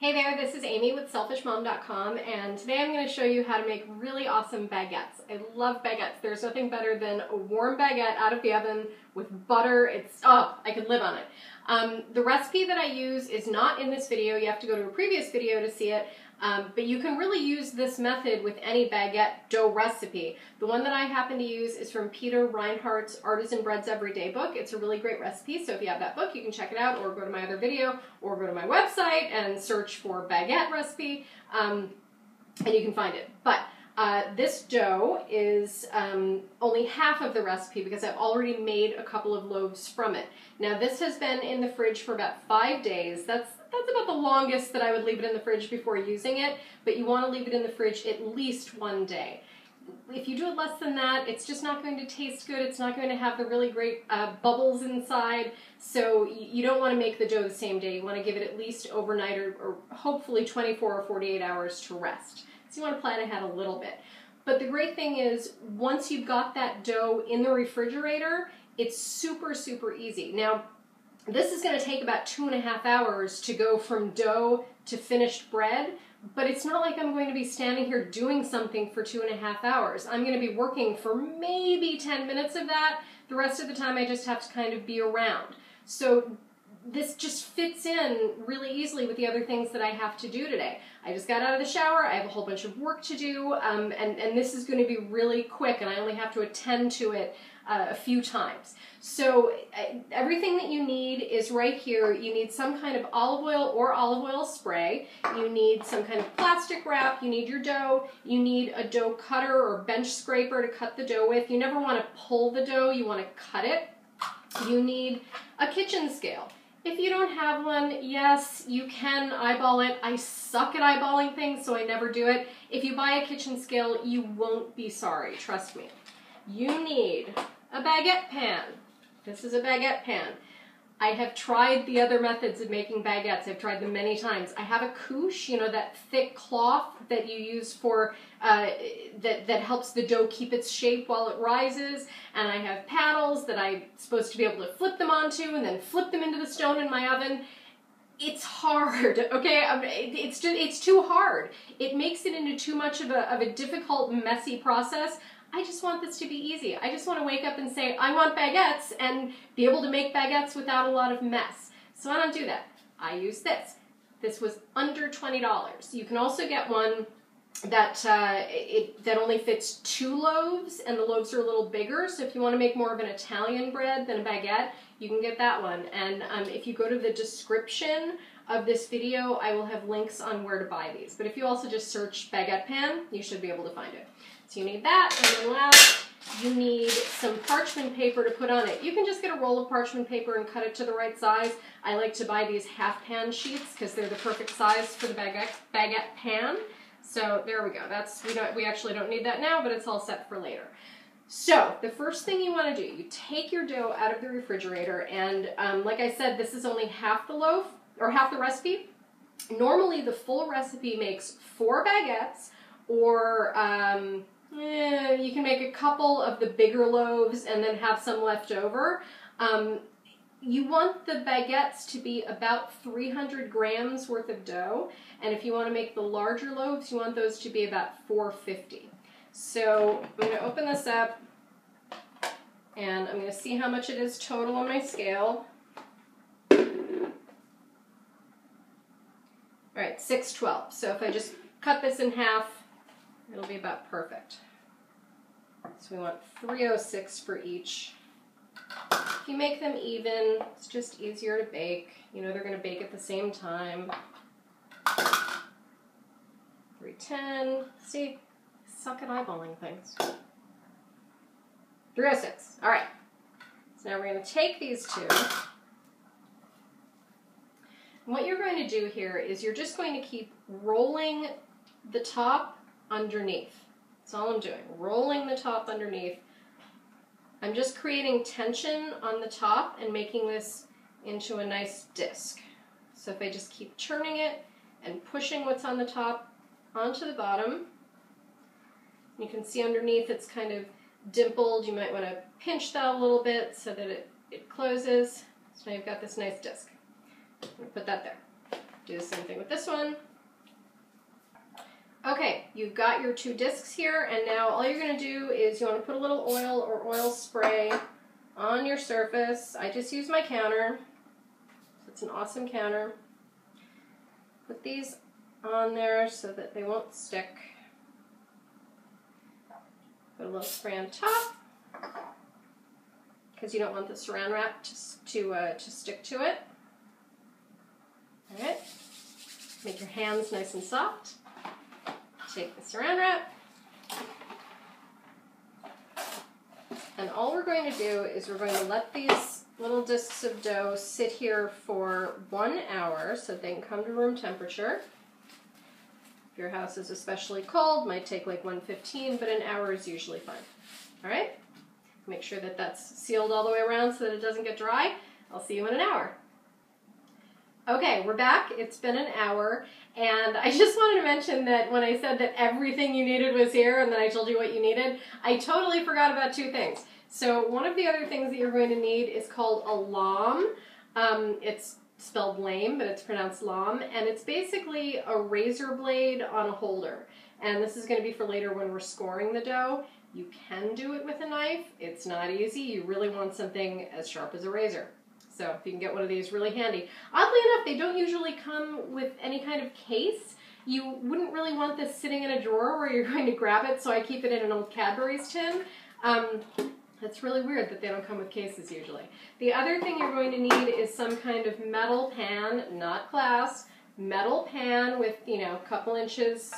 Hey there, this is Amy with selfishmom.com, and today I'm going to show you how to make really awesome baguettes. I love baguettes. There's nothing better than a warm baguette out of the oven with butter. I could live on it. The recipe that I use is not in this video. You have to go to a previous video to see it. But you can really use this method with any baguette dough recipe. The one that I happen to use is from Peter Reinhardt's Artisan Breads Everyday book. It's a really great recipe, so if you have that book, you can check it out, or go to my other video, or go to my website and search for baguette recipe, and you can find it. But this dough is only half of the recipe because I've already made a couple of loaves from it. Now this has been in the fridge for about 5 days. That's about the longest that I would leave it in the fridge before using it, but you want to leave it in the fridge at least 1 day. If you do it less than that, it's just not going to taste good. It's not going to have the really great bubbles inside, so you don't want to make the dough the same day. You want to give it at least overnight or hopefully 24 or 48 hours to rest. So you want to plan ahead a little bit. But the great thing is, once you've got that dough in the refrigerator, it's super, super easy. Now, this is going to take about 2.5 hours to go from dough to finished bread, but it's not like I'm going to be standing here doing something for 2.5 hours. I'm going to be working for maybe 10 minutes of that. The rest of the time I just have to kind of be around. So this just fits in really easily with the other things that I have to do today. I just got out of the shower, I have a whole bunch of work to do, and this is going to be really quick, and I only have to attend to it a few times. So everything that you need is right here. You need some kind of olive oil or olive oil spray. You need some kind of plastic wrap. You need your dough. You need a dough cutter or bench scraper to cut the dough with. You never want to pull the dough, you want to cut it. You need a kitchen scale. If you don't have one, yes, you can eyeball it. I suck at eyeballing things, so I never do it. If you buy a kitchen scale, you won't be sorry, trust me. You need a baguette pan. This is a baguette pan. I have tried the other methods of making baguettes. I've tried them many times. I have a couche, you know, that thick cloth that you use for, that helps the dough keep its shape while it rises. And I have paddles that I'm supposed to be able to flip them onto and then flip them into the stone in my oven. It's hard, okay? It's too hard. It makes it into too much of a difficult, messy process. I just want this to be easy. I just want to wake up and say, I want baguettes, and be able to make baguettes without a lot of mess. So I don't do that. I use this. This was under $20. You can also get one that that only fits 2 loaves, and the loaves are a little bigger. So if you want to make more of an Italian bread than a baguette, you can get that one. And if you go to the description of this video, I will have links on where to buy these. But if you also just search baguette pan, you should be able to find it. So you need that, and then last, you need some parchment paper to put on it. You can just get a roll of parchment paper and cut it to the right size. I like to buy these half pan sheets because they're the perfect size for the baguette pan. So there we go. We actually don't need that now, but it's all set for later. So the first thing you want to do, you take your dough out of the refrigerator, and like I said, this is only half the loaf, or half the recipe. Normally the full recipe makes 4 baguettes, or you can make a couple of the bigger loaves and then have some left over. You want the baguettes to be about 300 grams worth of dough, and if you want to make the larger loaves, you want those to be about 450. So I'm going to open this up, and I'm going to see how much it is total on my scale. All right, 612. So if I just cut this in half, it'll be about perfect. So we want 306 for each. If you make them even, it's just easier to bake. You know they're going to bake at the same time. 310. See, I suck at eyeballing things. 306. All right. So now we're going to take these two. And what you're going to do here is you're just going to keep rolling the top underneath. That's all I'm doing, rolling the top underneath. I'm just creating tension on the top and making this into a nice disc. So if I just keep churning it and pushing what's on the top onto the bottom, you can see underneath it's kind of dimpled. You might want to pinch that a little bit so that it closes. So now you've got this nice disc. I'm going to put that there. Do the same thing with this one. Okay, you've got your 2 discs here, and now all you're going to do is you want to put a little oil or oil spray on your surface. I just use my counter. It's an awesome counter. Put these on there so that they won't stick. Put a little spray on top because you don't want the saran wrap to stick to it. All right, make your hands nice and soft. Take the saran wrap, and all we're going to do is we're going to let these little discs of dough sit here for 1 hour so they can come to room temperature. If your house is especially cold, might take like 1:15, but an hour is usually fine. All right? Make sure that that's sealed all the way around so that it doesn't get dry. I'll see you in an hour. Okay, we're back. It's been an hour, and I just wanted to mention that when I said that everything you needed was here and then I told you what you needed, I totally forgot about 2 things. So one of the other things that you're going to need is called a lame. It's spelled lame, but it's pronounced lame, and it's basically a razor blade on a holder. And this is going to be for later when we're scoring the dough. You can do it with a knife. It's not easy. You really want something as sharp as a razor. So if you can get one of these, really handy. Oddly enough, they don't usually come with any kind of case. You wouldn't really want this sitting in a drawer where you're going to grab it, so I keep it in an old Cadbury's tin. That's really weird that they don't come with cases usually. The other thing you're going to need is some kind of metal pan, not glass, metal pan with, a couple inches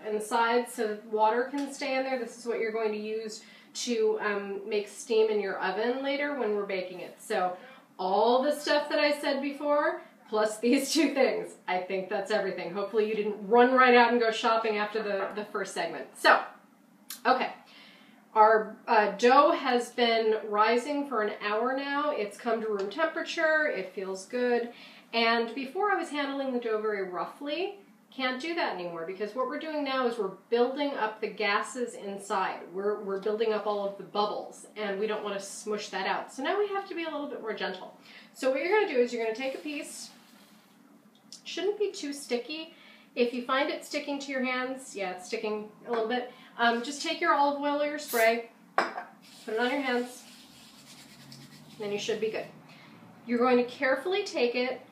in the sides so water can stay in there. This is what you're going to use to make steam in your oven later when we're baking it. So all the stuff that I said before, plus these 2 things. I think that's everything. Hopefully you didn't run right out and go shopping after the first segment. So, okay. Our dough has been rising for an hour now. It's come to room temperature. It feels good. And before I was handling the dough very roughly. Can't do that anymore because what we're doing now is we're building up the gases inside. We're building up all of the bubbles, and we don't want to smush that out. So now we have to be a little bit more gentle. So what you're going to do is you're going to take a piece. Shouldn't be too sticky. If you find it sticking to your hands, yeah, it's sticking a little bit, just take your olive oil or your spray, put it on your hands, and then you should be good. You're going to carefully take it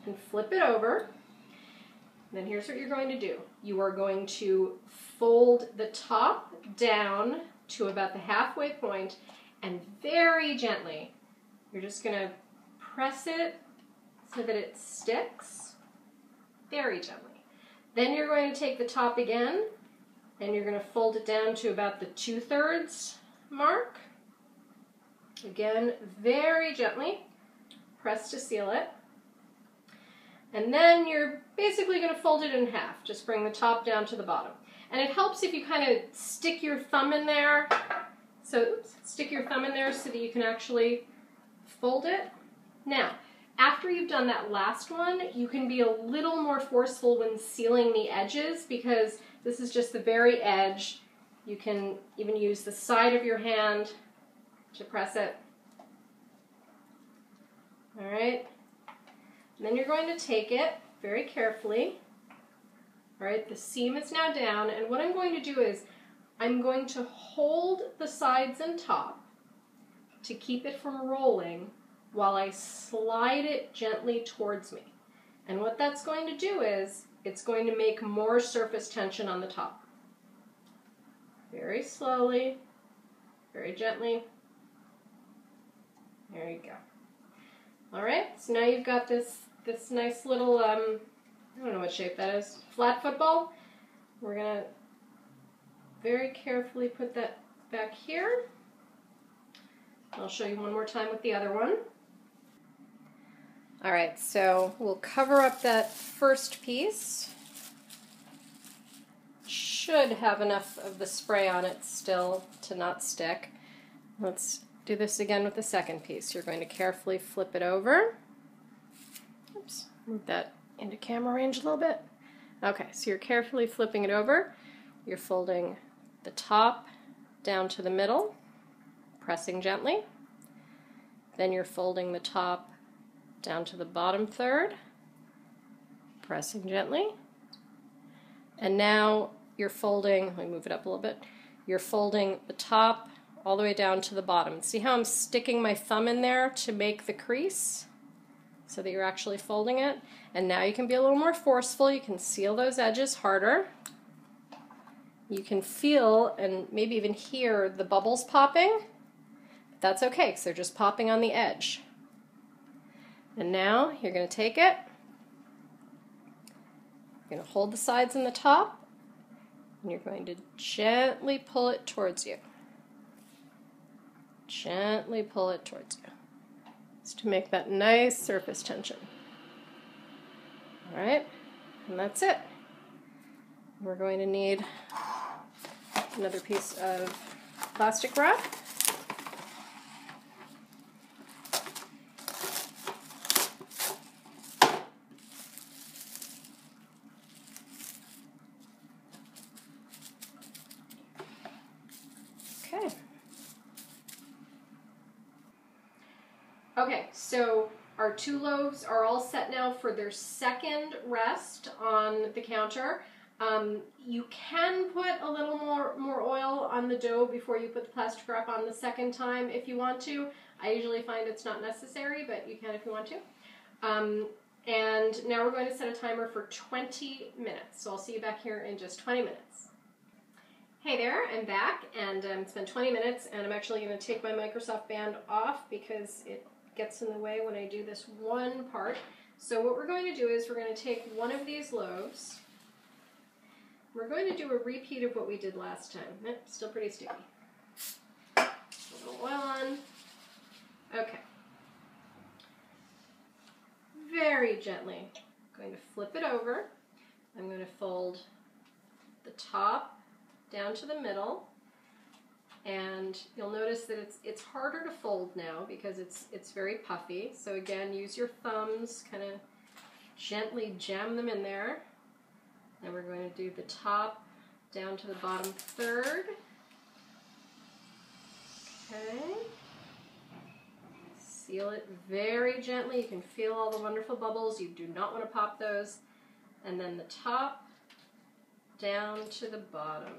and flip it over. Then here's what you're going to do. You are going to fold the top down to about the halfway point, and very gently, you're just going to press it so that it sticks, very gently. Then you're going to take the top again, and you're going to fold it down to about the 2/3 mark. Again, very gently, press to seal it. And then you're basically going to fold it in half. Just bring the top down to the bottom. And it helps if you kind of stick your thumb in there. So, stick your thumb in there so that you can actually fold it. Now, after you've done that last one, you can be a little more forceful when sealing the edges because this is just the very edge. You can even use the side of your hand to press it. All right. And then you're going to take it very carefully. All right, the seam is now down, and what I'm going to do is I'm going to hold the sides and top to keep it from rolling while I slide it gently towards me. And what that's going to do is it's going to make more surface tension on the top. Very slowly, very gently. There you go. All right, so now you've got this nice little, I don't know what shape that is, flat football. We're going to very carefully put that back here. I'll show you one more time with the other one. All right, so we'll cover up that first piece. Should have enough of the spray on it still to not stick. Let's do this again with the second piece. You're going to carefully flip it over. Oops, move that into camera range a little bit. Okay, so you're carefully flipping it over. You're folding the top down to the middle, pressing gently. Then you're folding the top down to the bottom third, pressing gently. And now you're folding, let me move it up a little bit, you're folding the top all the way down to the bottom. See how I'm sticking my thumb in there to make the crease so that you're actually folding it? And now you can be a little more forceful. You can seal those edges harder. You can feel and maybe even hear the bubbles popping. But that's okay because they're just popping on the edge. And now you're going to take it. You're going to hold the sides and the top, and you're going to gently pull it towards you. Gently pull it towards you. Just to make that nice surface tension. All right, and that's it. We're going to need another piece of plastic wrap. Okay, so our 2 loaves are all set now for their second rest on the counter. You can put a little more oil on the dough before you put the plastic wrap on the second time if you want to. I usually find it's not necessary, but you can if you want to. And now we're going to set a timer for 20 minutes. So I'll see you back here in just 20 minutes. Hey there, I'm back, and it's been 20 minutes, and I'm actually going to take my Microsoft band off because it gets in the way when I do this one part. So what we're going to do is we're going to take one of these loaves. We're going to do a repeat of what we did last time. Still pretty sticky. A little oil on. Okay. Very gently, I'm going to flip it over. I'm going to fold the top down to the middle. And you'll notice that it's harder to fold now because it's very puffy. So again, use your thumbs, kind of gently jam them in there. And we're going to do the top down to the bottom third. Okay. Seal it very gently. You can feel all the wonderful bubbles. You do not want to pop those. And then the top down to the bottom,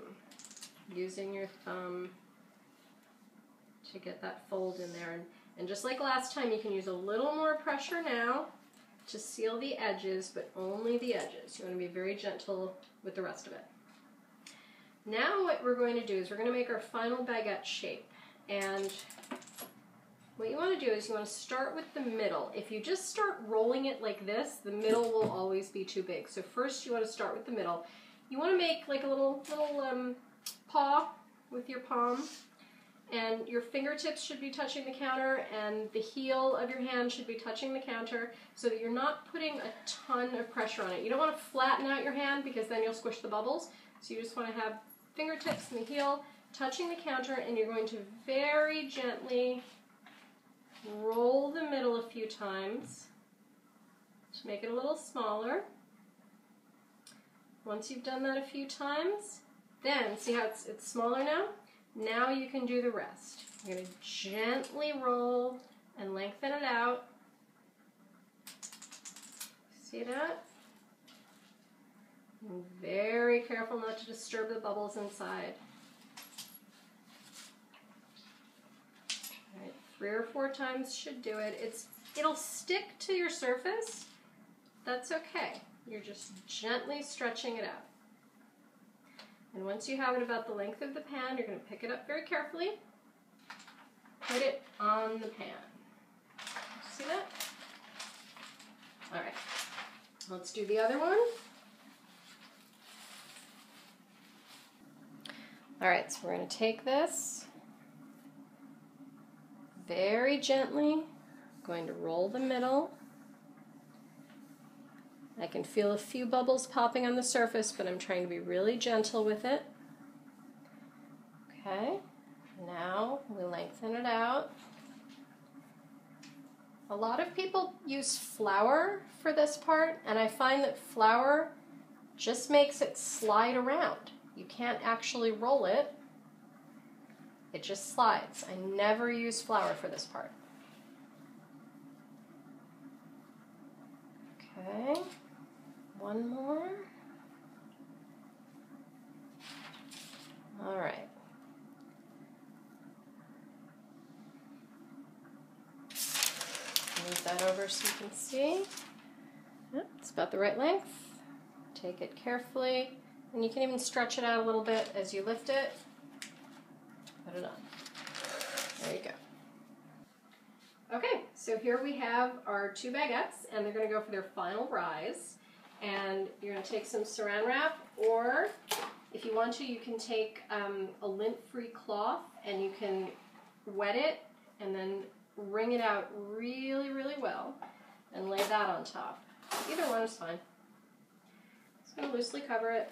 using your thumb to get that fold in there. And just like last time, you can use a little more pressure now to seal the edges, but only the edges. You want to be very gentle with the rest of it. Now what we're going to do is we're going to make our final baguette shape. And what you want to do is you want to start with the middle. If you just start rolling it like this, the middle will always be too big. So first you want to start with the middle. You want to make like a little paw with your palm. And your fingertips should be touching the counter, and the heel of your hand should be touching the counter so that you're not putting a ton of pressure on it. You don't want to flatten out your hand because then you'll squish the bubbles. So you just want to have fingertips and the heel touching the counter, and you're going to very gently roll the middle a few times to make it a little smaller. Once you've done that a few times, then see how it's smaller now? Now you can do the rest. You're going to gently roll and lengthen it out. See that? And very careful not to disturb the bubbles inside. All right, 3 or 4 times should do it. It'll stick to your surface. That's okay. You're just gently stretching it out. And once you have it about the length of the pan, you're going to pick it up very carefully, put it on the pan. See that? All right, let's do the other one. All right, so we're going to take this very gently, going to roll the middle. I can feel a few bubbles popping on the surface, but I'm trying to be really gentle with it. Okay, now we lengthen it out. A lot of people use flour for this part, and I find that flour just makes it slide around. You can't actually roll it. It just slides. I never use flour for this part. Okay. One more. All right. Move that over so you can see. Yep, it's about the right length. Take it carefully, and you can even stretch it out a little bit as you lift it. Put it on. There you go. Okay, so here we have our 2 baguettes, and they're going to go for their final rise. And you're going to take some saran wrap, or if you want to, you can take a lint-free cloth and you can wet it and then wring it out really, really well and lay that on top. Either one is fine. Just going to loosely cover it.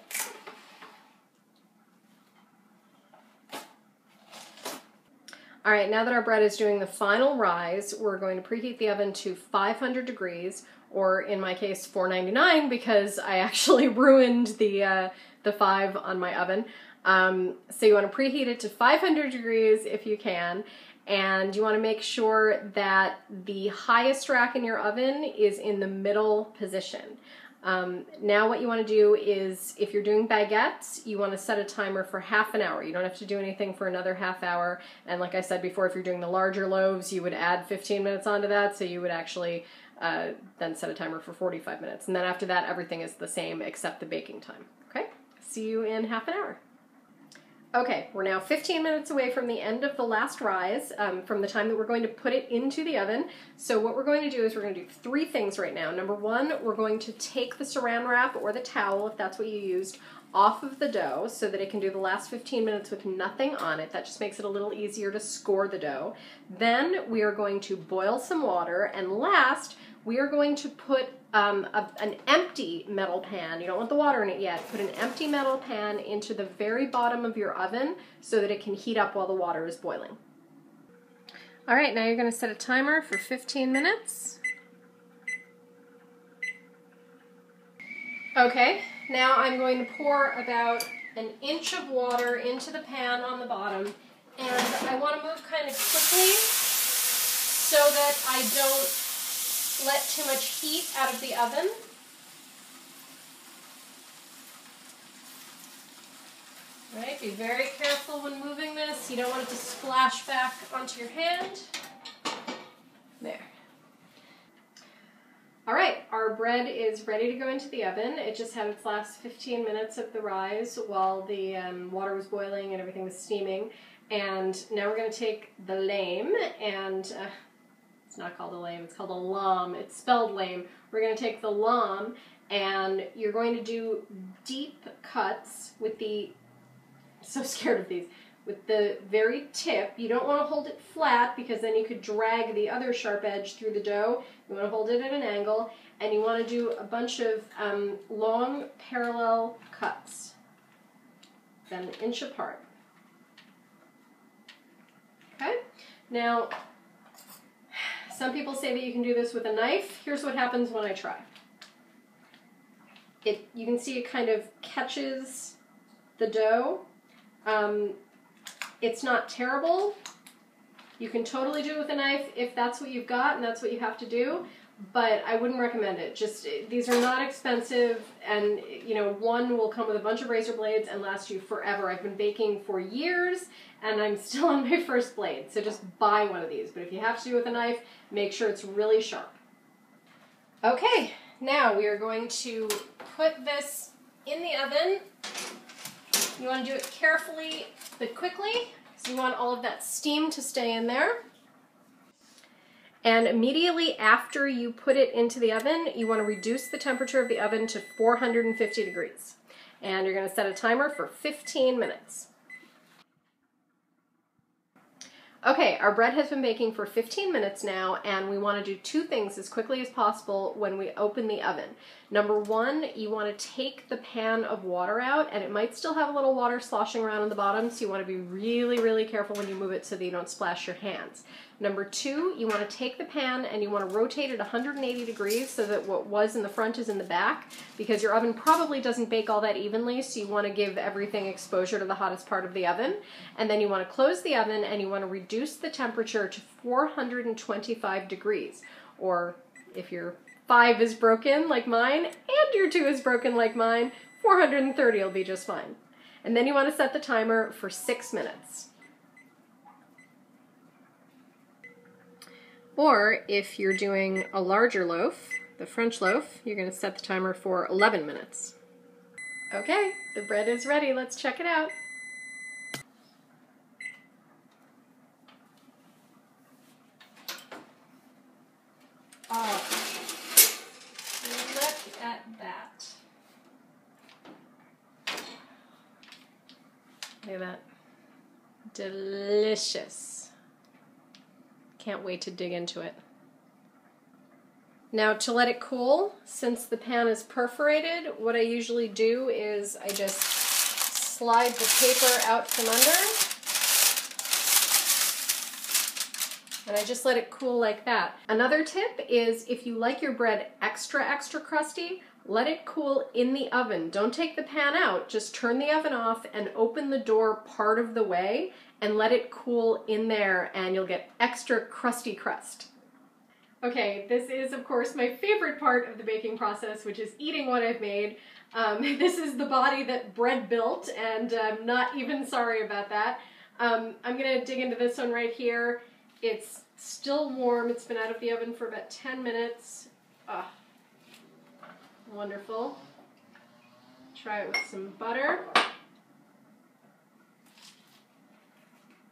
All right, now that our bread is doing the final rise, we're going to preheat the oven to 500 degrees, or in my case, 499, because I actually ruined the 5 on my oven. So you want to preheat it to 500 degrees if you can, and you want to make sure that the highest rack in your oven is in the middle position. Now what you want to do is, if you're doing baguettes, you want to set a timer for half an hour. You don't have to do anything for another half hour. And like I said before, if you're doing the larger loaves, you would add 15 minutes onto that, so you would actually then set a timer for 45 minutes. And then after that, everything is the same except the baking time. Okay? See you in half an hour. Okay, we're now 15 minutes away from the end of the last rise, from the time that we're going to put it into the oven. So what we're going to do is we're going to do 3 things right now. Number 1, we're going to take the saran wrap or the towel, if that's what you used, off of the dough so that it can do the last 15 minutes with nothing on it. That just makes it a little easier to score the dough. Then we are going to boil some water, and last, we are going to put an empty metal pan. You don't want the water in it yet. Put an empty metal pan into the very bottom of your oven so that it can heat up while the water is boiling. All right, now you're going to set a timer for 15 minutes. Okay, now I'm going to pour about an inch of water into the pan on the bottom, and I want to move kind of quickly so that I don't let too much heat out of the oven. All right, be very careful when moving this. You don't want it to splash back onto your hand. There. All right, our bread is ready to go into the oven. It just had its last 15 minutes of the rise while the water was boiling and everything was steaming. And now we're going to take the lame, and it's not called a lame, it's called a lame. It's spelled lame. We're going to take the lame, and you're going to do deep cuts with the, I'm so scared of these, with the very tip. You don't want to hold it flat because then you could drag the other sharp edge through the dough. You want to hold it at an angle, and you want to do a bunch of long parallel cuts, then an inch apart. Okay? Now, some people say that you can do this with a knife. Here's what happens when I try. You can see it kind of catches the dough. It's not terrible. You can totally do it with a knife if that's what you've got and that's what you have to do, but I wouldn't recommend it. Just, these are not expensive, and you know, one will come with a bunch of razor blades and last you forever. I've been baking for years and I'm still on my first blade, so just buy one of these. But if you have to do it with a knife, make sure it's really sharp. Okay, now we are going to put this in the oven. You want to do it carefully but quickly, because you want all of that steam to stay in there. And immediately after you put it into the oven, you want to reduce the temperature of the oven to 450 degrees. And you're going to set a timer for 15 minutes. Okay, our bread has been baking for 15 minutes now, and we want to do 2 things as quickly as possible when we open the oven. Number 1, you want to take the pan of water out, and it might still have a little water sloshing around on the bottom, so you want to be really, really careful when you move it so that you don't splash your hands. Number 2, you want to take the pan and you want to rotate it 180 degrees so that what was in the front is in the back, because your oven probably doesn't bake all that evenly, so you want to give everything exposure to the hottest part of the oven. And then you want to close the oven and you want to reduce the temperature to 425 degrees, or if you're 5 is broken like mine and your 2 is broken like mine, 430 will be just fine. And then you want to set the timer for 6 minutes. Or if you're doing a larger loaf, the French loaf, you're going to set the timer for 11 minutes. Okay, the bread is ready. Let's check it out. Oh, look at that. Look at that. Delicious. Can't wait to dig into it. Now to let it cool, since the pan is perforated, what I usually do is I just slide the paper out from under and I just let it cool like that. Another tip is if you like your bread extra crusty, let it cool in the oven. Don't take the pan out, just turn the oven off and open the door part of the way and let it cool in there and you'll get extra crusty crust. Okay, this is of course my favorite part of the baking process, which is eating what I've made. This is the body that bread built and I'm not even sorry about that. I'm gonna dig into this one right here. It's still warm, it's been out of the oven for about 10 minutes. Oh, wonderful. Try it with some butter.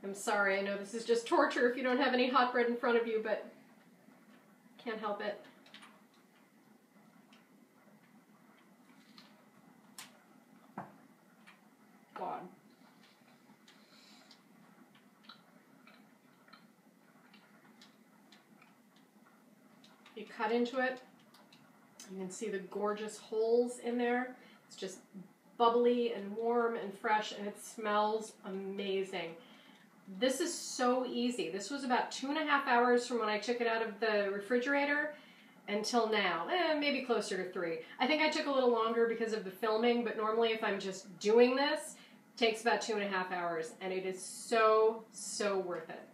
I'm sorry, I know this is just torture if you don't have any hot bread in front of you, but can't help it. God. You cut into it, you can see the gorgeous holes in there. It's just bubbly and warm and fresh and it smells amazing. This is so easy. This was about 2.5 hours from when I took it out of the refrigerator until now. Maybe closer to 3. I think I took a little longer because of the filming, but normally if I'm just doing this, it takes about 2.5 hours and it is so, so worth it.